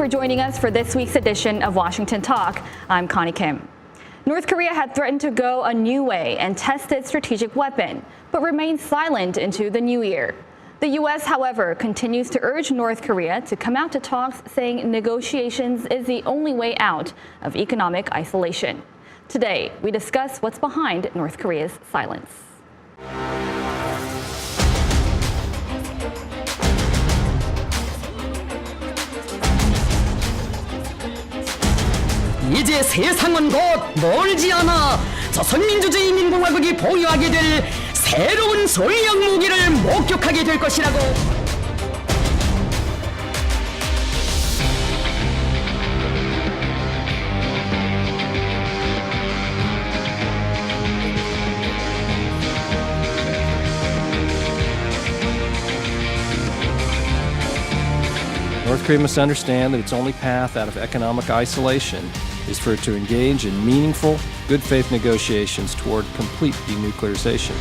for joining us for this week's edition of Washington Talk. I'm Connie Kim. North Korea had threatened to go a new way and test its strategic weapon, but remained silent into the new year. The U.S., however, continues to urge North Korea to come out to talks, saying negotiations is the only way out of economic isolation. Today, we discuss what's behind North Korea's silence. 이제 세상은 곧 멀지 않아 조선민주주의 인민공화국이 보유하게 될 새로운 전략무기를 목격하게 될 것이라고. North Korea must understand that its only path out of economic isolation is for it to engage in meaningful, good faith negotiations toward complete denuclearization.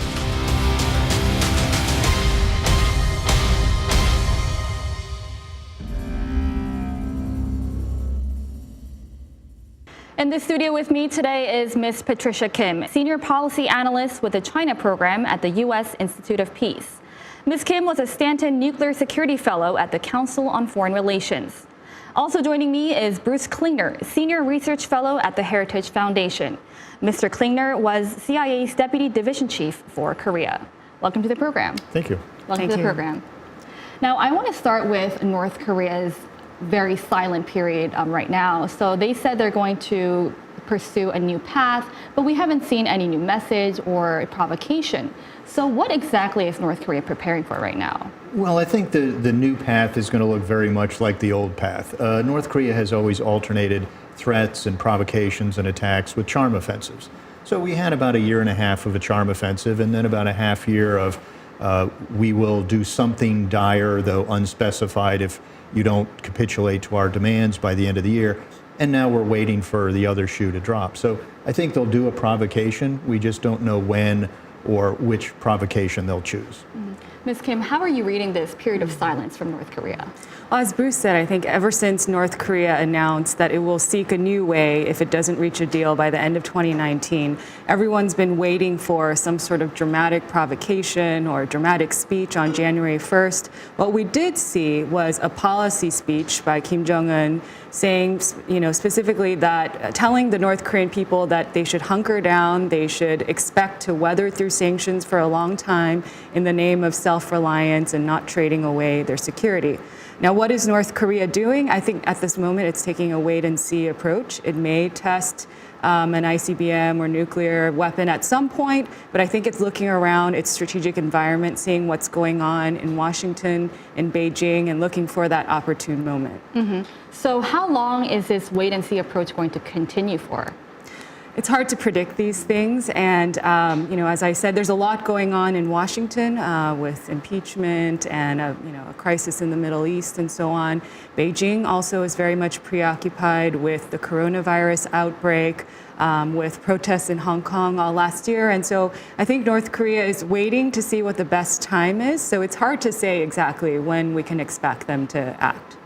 In the studio with me today is Ms. Patricia Kim, Senior Policy Analyst with the China Program at the U.S. Institute of Peace. Ms. Kim was a Stanton Nuclear Security Fellow at the Council on Foreign Relations. Also joining me is Bruce Klingner, Senior Research Fellow at the Heritage Foundation. Mr. Klingner was CIA's Deputy Division Chief for Korea. Welcome to the program. Thank you. Welcome to the program. Now, I want to start with North Korea's very silent period right now. So they said they're going to pursue a new path, but we haven't seen any new message or provocation. So what exactly is North Korea preparing for right now? Well, I think the new path is going to look very much like the old path. North Korea has always alternated threats and provocations and attacks with charm offensives. So we had about a year and a half of a charm offensive and then about a half year of we will do something dire, though unspecified, if you don't capitulate to our demands by the end of the year. And now we're waiting for the other shoe to drop. So I think they'll do a provocation. We just don't know when or which provocation they'll choose. Ms. Kim, how are you reading this period of silence from North Korea? Well, as Bruce said, I think ever since North Korea announced that it will seek a new way if it doesn't reach a deal by the end of 2019, everyone's been waiting for some sort of dramatic provocation or dramatic speech on January 1st. What we did see was a policy speech by Kim Jong-un saying, specifically that telling the North Korean people that they should hunker down, they should expect to weather through sanctions for a long time in the name of self-reliance and not trading away their security. Now, what is North Korea doing? I think at this moment it's taking a wait-and-see approach. It may test an ICBM or nuclear weapon at some point, but I think it's looking around its strategic environment, seeing what's going on in Washington, in Beijing, and looking for that opportune moment. So how long is this wait-and-see approach going to continue for? It's hard to predict these things, and as I said, there's a lot going on in Washington with impeachment and a crisis in the Middle East and so on. Beijing also is very much preoccupied with the coronavirus outbreak, with protests in Hong Kong all last year, and so I think North Korea is waiting to see what the best time is. So it's hard to say exactly when we can expect them to act.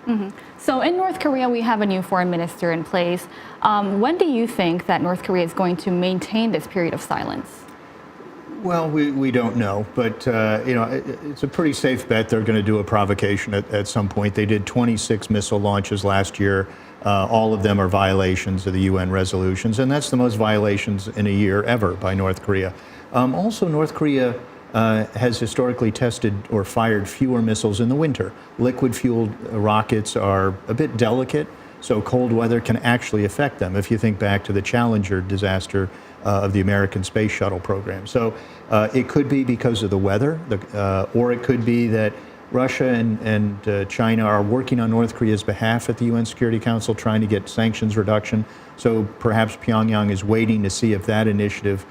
So in North Korea, we have a new foreign minister in place. When do you think that North Korea is going to maintain this period of silence? Well, we don't know, but it's a pretty safe bet they're going to do a provocation at some point. They did 26 missile launches last year. All of them are violations of the UN resolutions, and that's the most violations in a year ever by North Korea. Also, North Korea has historically tested or fired fewer missiles in the winter. Liquid-fueled rockets are a bit delicate, so cold weather can actually affect them, if you think back to the Challenger disaster of the American Space Shuttle program. So it could be because of the weather, or it could be that Russia and China are working on North Korea's behalf at the UN Security Council, trying to get sanctions reduction. So perhaps Pyongyang is waiting to see if that initiative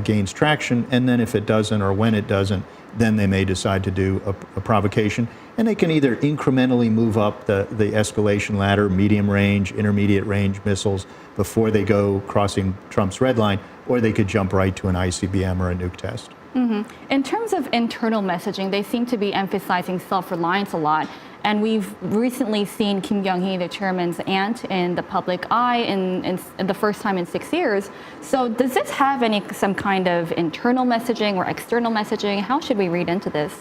gains traction, and then if it doesn't or when it doesn't, then they may decide to do a provocation. And they can either incrementally move up the escalation ladder, medium range, intermediate range missiles before they go crossing Trump's red line, or they could jump right to an ICBM or a nuke test. In terms of internal messaging, they seem to be emphasizing self-reliance a lot. And we've recently seen Kim Kyung-hee, the chairman's aunt, in the public eye in the first time in 6 years. So does this have some kind of internal messaging or external messaging? How should we read into this?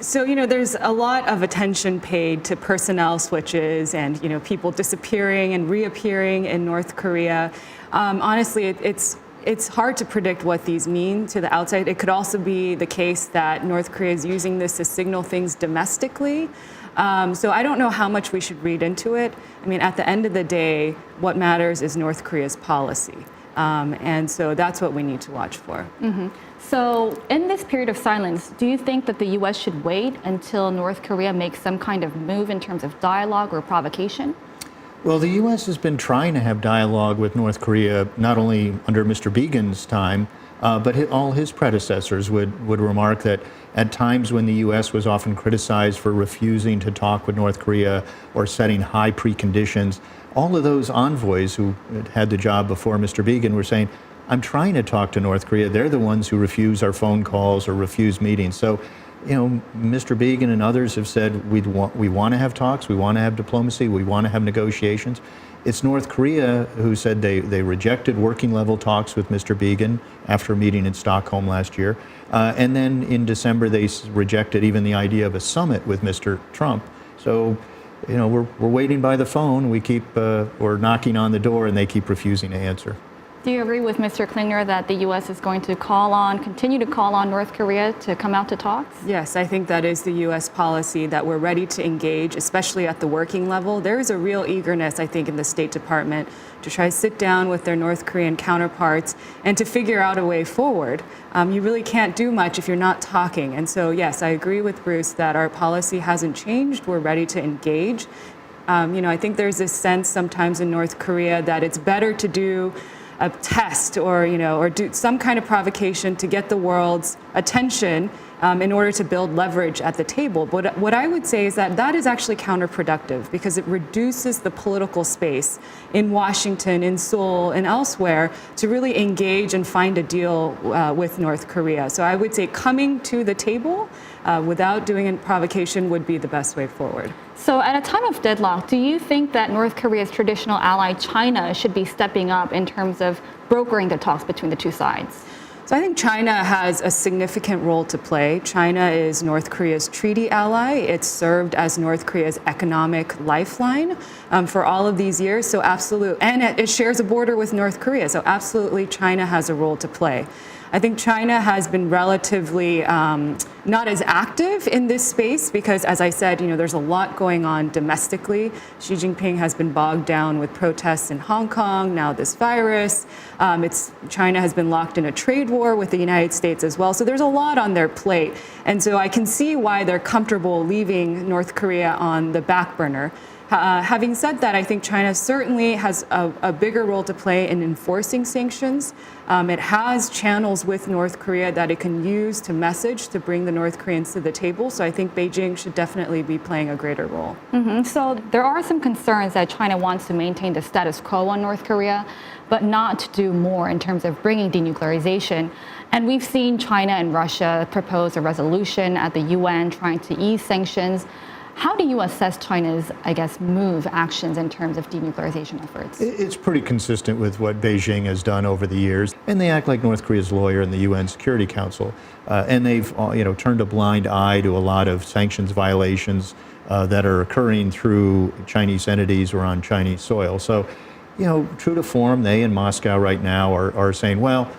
So, there's a lot of attention paid to personnel switches and, people disappearing and reappearing in North Korea. Honestly, it's hard to predict what these mean to the outside. It could also be the case that North Korea is using this to signal things domestically. So I don't know how much we should read into it. I mean, at the end of the day, what matters is North Korea's policy. And so that's what we need to watch for. Mm-hmm. So in this period of silence, do you think that the U.S. should wait until North Korea makes some kind of move in terms of dialogue or provocation? Well, the U.S. has been trying to have dialogue with North Korea, not only under Mr. Begin's time, but all his predecessors would remark that at times when the U.S. was often criticized for refusing to talk with North Korea or setting high preconditions, all of those envoys who had the job before Mr. Begin were saying, I'm trying to talk to North Korea. They're the ones who refuse our phone calls or refuse meetings. So, Mr. Begin and others have said we want to have talks, we want to have diplomacy, we want to have negotiations. It's North Korea who said they rejected working level talks with Mr. Begin after a meeting in Stockholm last year. And then in December, they rejected even the idea of a summit with Mr. Trump. So, we're waiting by the phone. We're knocking on the door and they keep refusing to answer. Do you agree with Mr. Klingner that the U.S. is going to continue to call on North Korea to come out to talks? Yes, I think that is the U.S. policy, that we're ready to engage, especially at the working level. There is a real eagerness, I think, in the State Department to try to sit down with their North Korean counterparts and to figure out a way forward. You really can't do much if you're not talking. And so, yes, I agree with Bruce that our policy hasn't changed. We're ready to engage. I think there's this sense sometimes in North Korea that it's better to do a test or do some kind of provocation to get the world's attention in order to build leverage at the table. But what I would say is that is actually counterproductive because it reduces the political space in Washington, in Seoul, and elsewhere to really engage and find a deal with North Korea. So I would say coming to the table without doing a provocation would be the best way forward. So at a time of deadlock, do you think that North Korea's traditional ally, China, should be stepping up in terms of brokering the talks between the two sides? So I think China has a significant role to play. China is North Korea's treaty ally. It's served as North Korea's economic lifeline for all of these years. So absolutely, and it shares a border with North Korea. So absolutely, China has a role to play. I think China has been relatively not as active in this space because, as I said, there's a lot going on domestically. Xi Jinping has been bogged down with protests in Hong Kong, now this virus. China has been locked in a trade war with the United States as well. So there's a lot on their plate. And so I can see why they're comfortable leaving North Korea on the back burner. Having said that, I think China certainly has a bigger role to play in enforcing sanctions. It has channels with North Korea that it can use to message to bring the North Koreans to the table. So I think Beijing should definitely be playing a greater role. Mm-hmm. So there are some concerns that China wants to maintain the status quo on North Korea, but not to do more in terms of bringing denuclearization. And we've seen China and Russia propose a resolution at the UN trying to ease sanctions. How do you assess China's, actions in terms of denuclearization efforts? It's pretty consistent with what Beijing has done over the years, and they act like North Korea's lawyer in the UN Security Council, and they've turned a blind eye to a lot of sanctions violations that are occurring through Chinese entities or on Chinese soil. So, true to form, they in Moscow right now are saying, well,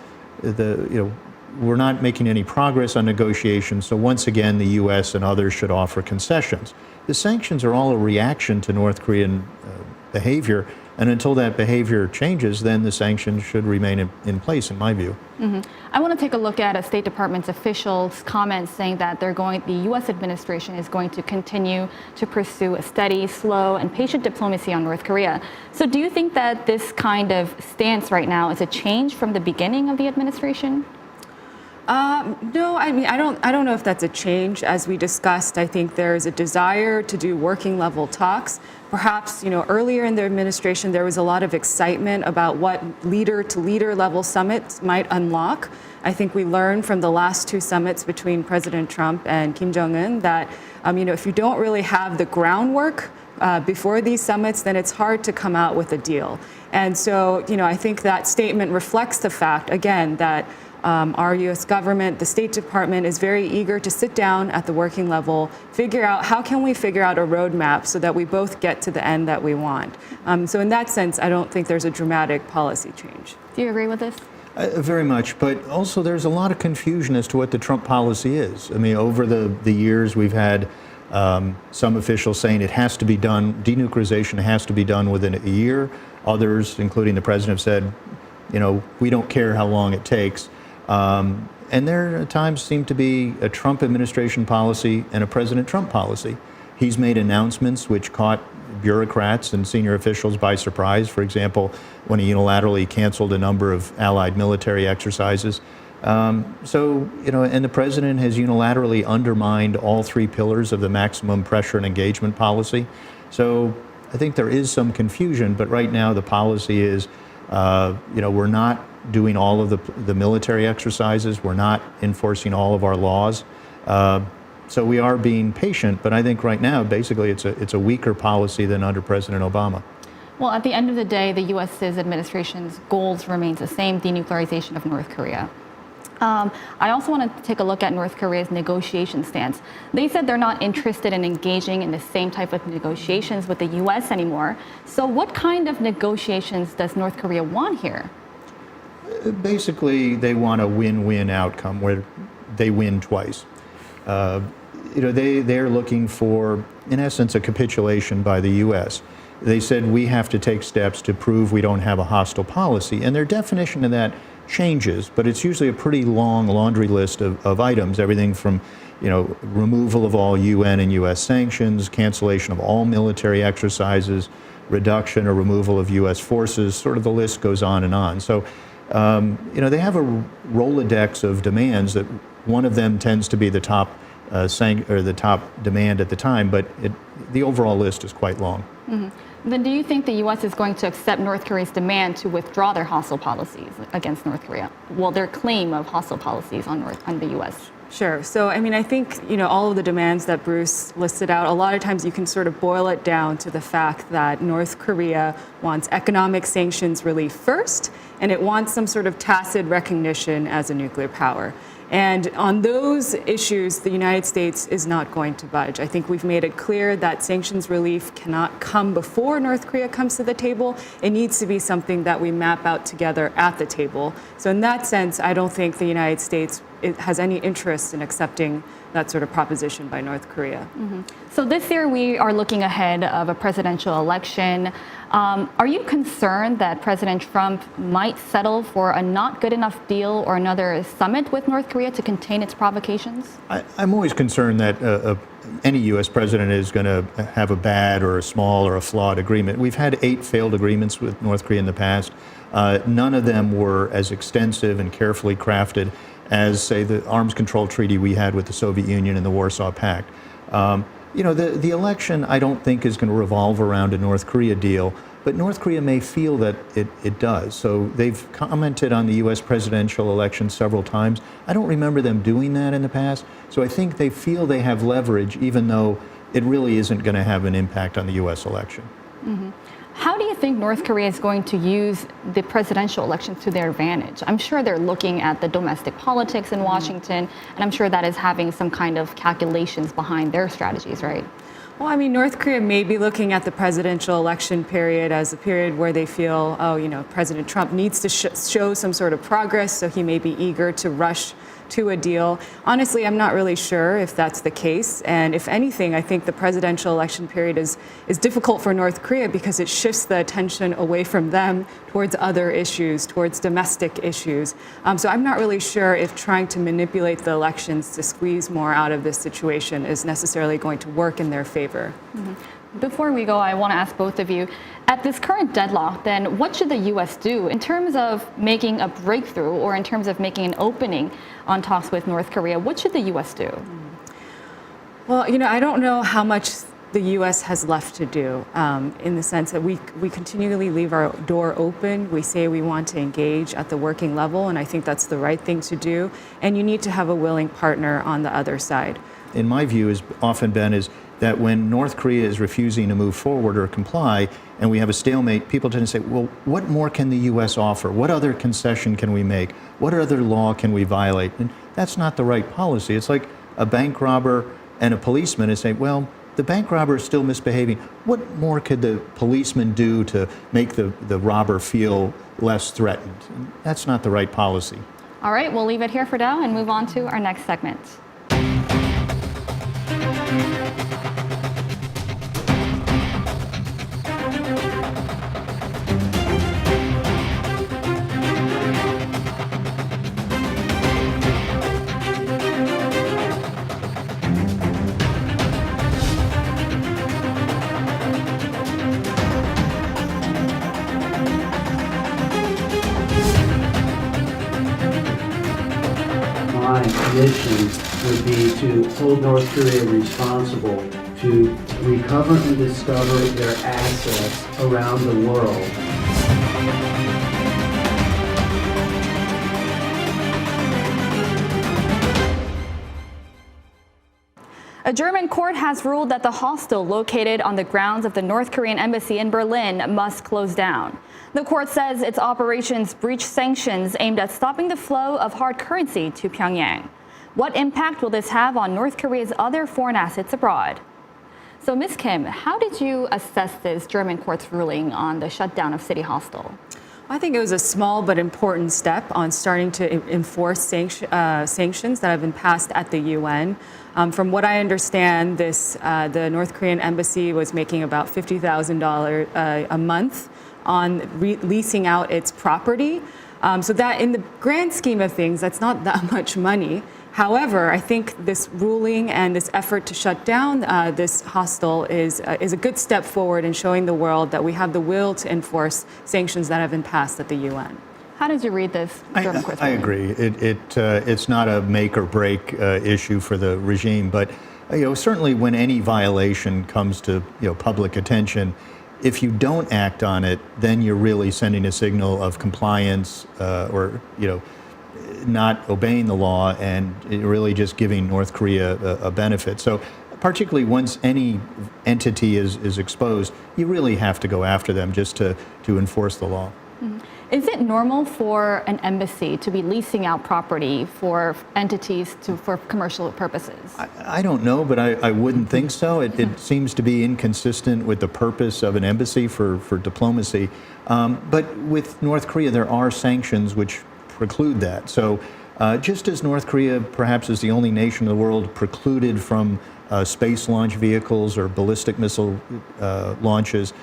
we're not making any progress on negotiations, so once again, the U.S. and others should offer concessions. The sanctions are all a reaction to North Korean behavior, and until that behavior changes, then the sanctions should remain in place, in my view. Mm-hmm. I want to take a look at a State Department's officials' comments saying that the U.S. administration is going to continue to pursue a steady, slow, and patient diplomacy on North Korea. So do you think that this kind of stance right now is a change from the beginning of the administration? No, I mean, I don't know if that's a change. As we discussed, I think there's a desire to do working level talks. Perhaps, earlier in the administration, there was a lot of excitement about what leader to leader level summits might unlock. I think we learned from the last two summits between President Trump and Kim Jong-un that, if you don't really have the groundwork before these summits, then it's hard to come out with a deal. And so, I think that statement reflects the fact, again, that our U.S. government, the State Department, is very eager to sit down at the working level, figure out how can we figure out a roadmap so that we both get to the end that we want. So in that sense, I don't think there's a dramatic policy change. Do you agree with this? Very much, but also there's a lot of confusion as to what the Trump policy is. I mean, over the years, we've had some officials saying it has to be done, denuclearization has to be done within a year. Others, including the president, have said, we don't care how long it takes. And there at times seem to be a Trump administration policy and a President Trump policy. He's made announcements which caught bureaucrats and senior officials by surprise. For example, when he unilaterally canceled a number of allied military exercises. And the president has unilaterally undermined all three pillars of the maximum pressure and engagement policy. So I think there is some confusion, but right now the policy is, we're not doing all of the military exercises. We're not enforcing all of our laws. So we are being patient, but I think right now, basically, it's a weaker policy than under President Obama. Well, at the end of the day, the U.S.'s administration's goals remains the same, denuclearization of North Korea. I also want to take a look at North Korea's negotiation stance. They said they're not interested in engaging in the same type of negotiations with the U.S. anymore. So what kind of negotiations does North Korea want here? Basically, they want a win-win outcome where they win twice. They're looking for, in essence, a capitulation by the U.S. They said we have to take steps to prove we don't have a hostile policy, and their definition of that changes, but it's usually a pretty long laundry list of items, everything from, removal of all UN and U.S. sanctions, cancellation of all military exercises, reduction or removal of U.S. forces, sort of the list goes on and on. So, they have a Rolodex of demands that one of them tends to be the top the top demand at the time, but the overall list is quite long. Mm-hmm. Then do you think the U.S. is going to accept North Korea's demand to withdraw their hostile policies against North Korea? Well, their claim of hostile policies on the U.S. Sure. So, I think, all of the demands that Bruce listed out, a lot of times you can sort of boil it down to the fact that North Korea wants economic sanctions relief first, and it wants some sort of tacit recognition as a nuclear power. And on those issues, the United States is not going to budge. I think we've made it clear that sanctions relief cannot come before North Korea comes to the table. It needs to be something that we map out together at the table. So in that sense, I don't think the United States has any interest in accepting that sort of proposition by North Korea. Mm-hmm. So this year we are looking ahead of a presidential election. Are you concerned that President Trump might settle for a not good enough deal or another summit with North Korea to contain its provocations? I'm always concerned that any U.S. president is going to have a bad or a small or a flawed agreement. We've had 8 failed agreements with North Korea in the past. None of them were as extensive and carefully crafted as, say, the arms control treaty we had with the Soviet Union and the Warsaw Pact. The election, I don't think, is going to revolve around a North Korea deal, but North Korea may feel that it does. So they've commented on the U.S. presidential election several times. I don't remember them doing that in the past. So I think they feel they have leverage, even though it really isn't going to have an impact on the U.S. election. Mm-hmm. How do you think North Korea is going to use the presidential elections to their advantage? I'm sure they're looking at the domestic politics in Washington, and I'm sure that is having some kind of calculations behind their strategies, right? Well, North Korea may be looking at the presidential election period as a period where they feel, President Trump needs to show some sort of progress, so he may be eager to rush to a deal. Honestly, I'm not really sure if that's the case. And if anything, I think the presidential election period is difficult for North Korea because it shifts the attention away from them towards other issues, towards domestic issues. So I'm not really sure if trying to manipulate the elections to squeeze more out of this situation is necessarily going to work in their favor. Mm-hmm. Before we go, I want to ask both of you, at this current deadlock, then what should the U.S. do in terms of making a breakthrough or in terms of making an opening on talks with North Korea? What should the U.S. do? Well, I don't know how much the U.S. has left to do in the sense that we continually leave our door open. We say we want to engage at the working level, and I think that's the right thing to do. And you need to have a willing partner on the other side. In my view, has often been is that when North Korea is refusing to move forward or comply, and we have a stalemate, people tend to say, well, what more can the U.S. offer? What other concession can we make? What other law can we violate? And that's not the right policy. It's like a bank robber and a policeman is saying, well, the bank robber is still misbehaving. What more could the policeman do to make the robber feel less threatened? And that's not the right policy. All right, we'll leave it here for now and move on to our next segment. My mission would be to hold North Korea responsible to recover and discover their assets around the world. A German court has ruled that the hostel located on the grounds of the North Korean embassy in Berlin must close down. The court says its operations breach sanctions aimed at stopping the flow of hard currency to Pyongyang. What impact will this have on North Korea's other foreign assets abroad? So, Ms. Kim, how did you assess this German court's ruling on the shutdown of City Hostel? I think it was a small but important step on starting to enforce sanctions that have been passed at the UN. From what I understand, the North Korean embassy was making about $50,000 a month on leasing out its property. So that in the grand scheme of things, that's not that much money. However, I think this ruling and this effort to shut down this hostel is a good step forward in showing the world that we have the will to enforce sanctions that have been passed at the UN. How did you read this German court's I ruling? agree. It's not a make or break issue for the regime, but certainly when any violation comes to public attention, if you don't act on it, then you're really sending a signal of compliance or not obeying the law and really just giving North Korea a benefit. So particularly once any entity is exposed, you really have to go after them just to enforce the law. Mm-hmm. Is it normal for an embassy to be leasing out property for entities for commercial purposes? I don't know, but I wouldn't think so. It seems to be inconsistent with the purpose of an embassy for diplomacy. But with North Korea, there are sanctions which preclude that. So just as North Korea perhaps is the only nation in the world precluded from space launch vehicles or ballistic missile launches,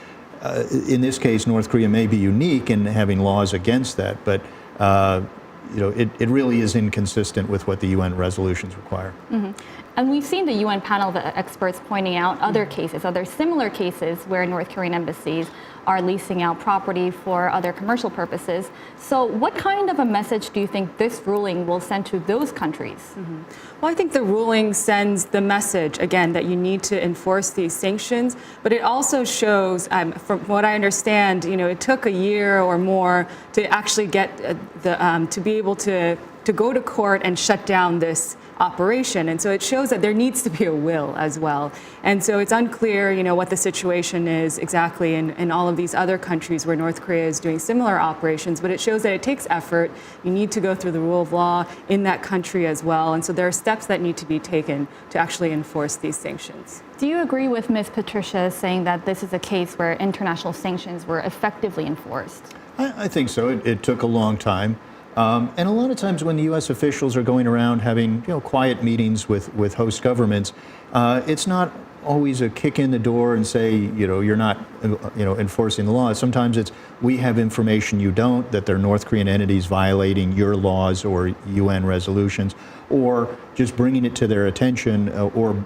in this case, North Korea may be unique in having laws against that, but it really is inconsistent with what the UN resolutions require. Mm-hmm. And we've seen the UN panel of experts pointing out other cases, other similar cases where North Korean embassies are leasing out property for other commercial purposes. So what kind of a message do you think this ruling will send to those countries? Mm-hmm. Well, I think the ruling sends the message, again, that you need to enforce these sanctions, but it also shows, from what I understand, it took a year or more to actually get to be able to go to court and shut down this operation. And so it shows that there needs to be a will as well. And so it's unclear, what the situation is exactly in all of these other countries where North Korea is doing similar operations, but it shows that it takes effort. You need to go through the rule of law in that country as well. And so there are steps that need to be taken to actually enforce these sanctions. Do you agree with Ms. Patricia saying that this is a case where international sanctions were effectively enforced? I think so. It took a long time. And a lot of times when the U.S. officials are going around having quiet meetings with host governments, it's not always a kick in the door and say, you're not, enforcing the law. Sometimes it's, we have information you don't, that there are North Korean entities violating your laws or UN resolutions, or just bringing it to their attention or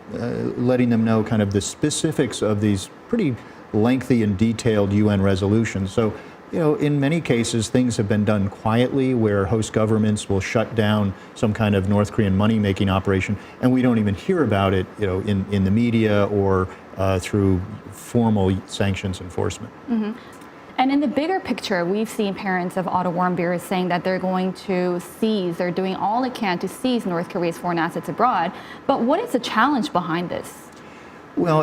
letting them know kind of the specifics of these pretty lengthy and detailed UN resolutions. So, in many cases, things have been done quietly where host governments will shut down some kind of North Korean money-making operation, and we don't even hear about it, in the media or through formal sanctions enforcement. Mm-hmm. And in the bigger picture, we've seen parents of Otto Warmbier saying that they're going to seize, they're doing all they can to seize North Korea's foreign assets abroad. But what is the challenge behind this? Well,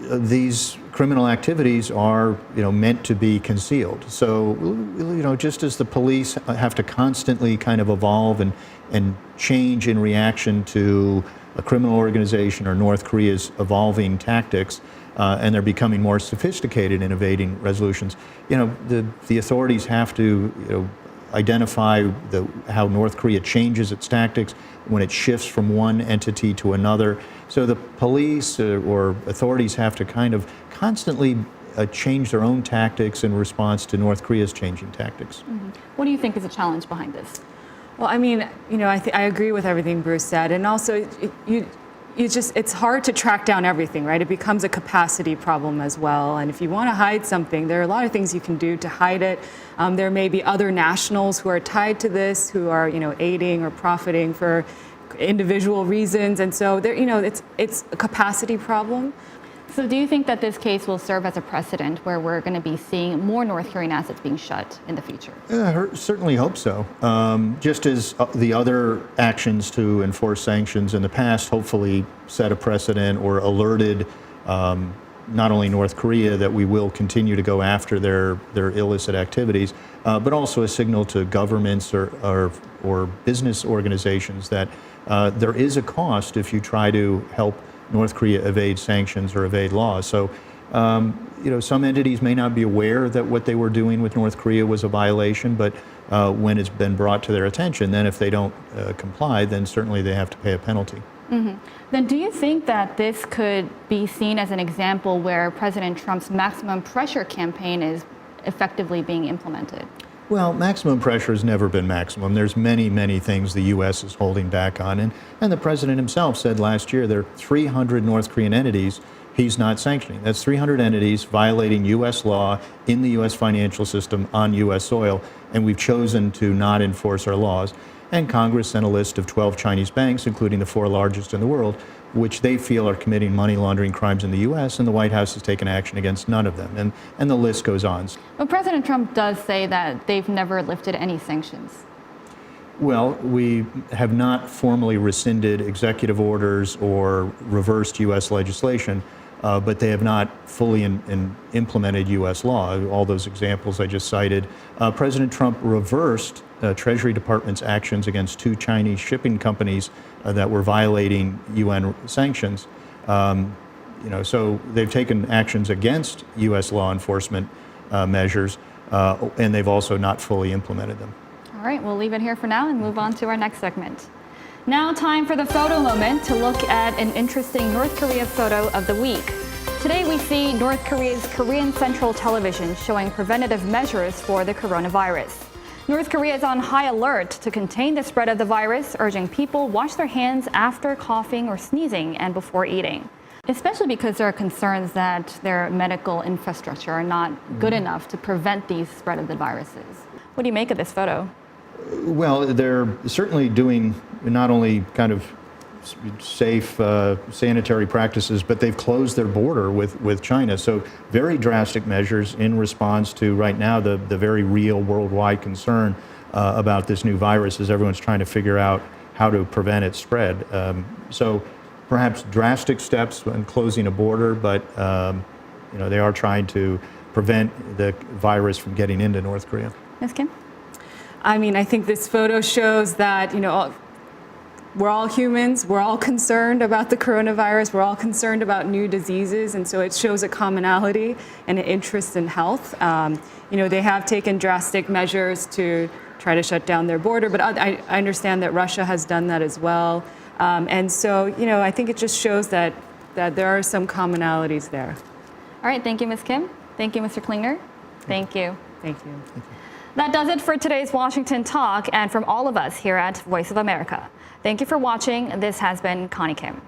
these criminal activities are, meant to be concealed. So, just as the police have to constantly kind of evolve and change in reaction to a criminal organization or North Korea's evolving tactics, and they're becoming more sophisticated in evading resolutions, the authorities have to, identify how North Korea changes its tactics when it shifts from one entity to another. So the police or authorities have to kind of constantly change their own tactics in response to North Korea's changing tactics. Mm-hmm. What do you think is the challenge behind this? Well, I mean, I agree with everything Bruce said, and also it's hard to track down everything, right? It becomes a capacity problem as well. And if you want to hide something, there are a lot of things you can do to hide it. There may be other nationals who are tied to this, who are, aiding or profiting for individual reasons. And so there, it's a capacity problem. So do you think that this case will serve as a precedent where we're going to be seeing more North Korean assets being shut in the future? I certainly hope so. Just as the other actions to enforce sanctions in the past hopefully set a precedent or alerted not only North Korea that we will continue to go after their illicit activities, but also a signal to governments or business organizations that there is a cost if you try to help North Korea evade sanctions or evade laws. So, some entities may not be aware that what they were doing with North Korea was a violation, but when it's been brought to their attention, then if they don't comply, then certainly they have to pay a penalty. Mm-hmm. Then do you think that this could be seen as an example where President Trump's maximum pressure campaign is effectively being implemented? Well, maximum pressure has never been maximum. There's many, many things the U.S. is holding back on. And the president himself said last year there are 300 North Korean entities he's not sanctioning. That's 300 entities violating U.S. law in the U.S. financial system on U.S. soil, and we've chosen to not enforce our laws. And Congress sent a list of 12 Chinese banks, including the 4 largest in the world, which they feel are committing money laundering crimes in the U.S., and the White House has taken action against none of them. And the list goes on. But President Trump does say that they've never lifted any sanctions. Well, we have not formally rescinded executive orders or reversed U.S. legislation, but they have not fully implemented U.S. law. All those examples I just cited. President Trump reversed Treasury Department's actions against 2 Chinese shipping companies that were violating UN sanctions. So they've taken actions against U.S. law enforcement measures, and they've also not fully implemented them. All right, we'll leave it here for now and move on to our next segment. Now time for the photo moment to look at an interesting North Korea photo of the week. Today we see North Korea's Korean Central Television showing preventative measures for the coronavirus. North Korea is on high alert to contain the spread of the virus, urging people wash their hands after coughing or sneezing and before eating, especially because there are concerns that their medical infrastructure are not good enough to prevent the spread of the viruses. What do you make of this photo? Well, they're certainly doing not only kind of safe sanitary practices, but they've closed their border with China. So very drastic measures in response to right now the very real worldwide concern about this new virus as everyone's trying to figure out how to prevent its spread. So perhaps drastic steps in closing a border, but they are trying to prevent the virus from getting into North Korea. Ms. Kim? I mean, I think this photo shows that, we're all humans. We're all concerned about the coronavirus. We're all concerned about new diseases. And so it shows a commonality and an interest in health. They have taken drastic measures to try to shut down their border, but I understand that Russia has done that as well. And so, I think it just shows that that there are some commonalities there. All right, thank you, Ms. Kim. Thank you, Mr. Klingner. Thank you. Thank you. That does it for today's Washington Talk, and from all of us here at Voice of America. Thank you for watching. This has been Connie Kim.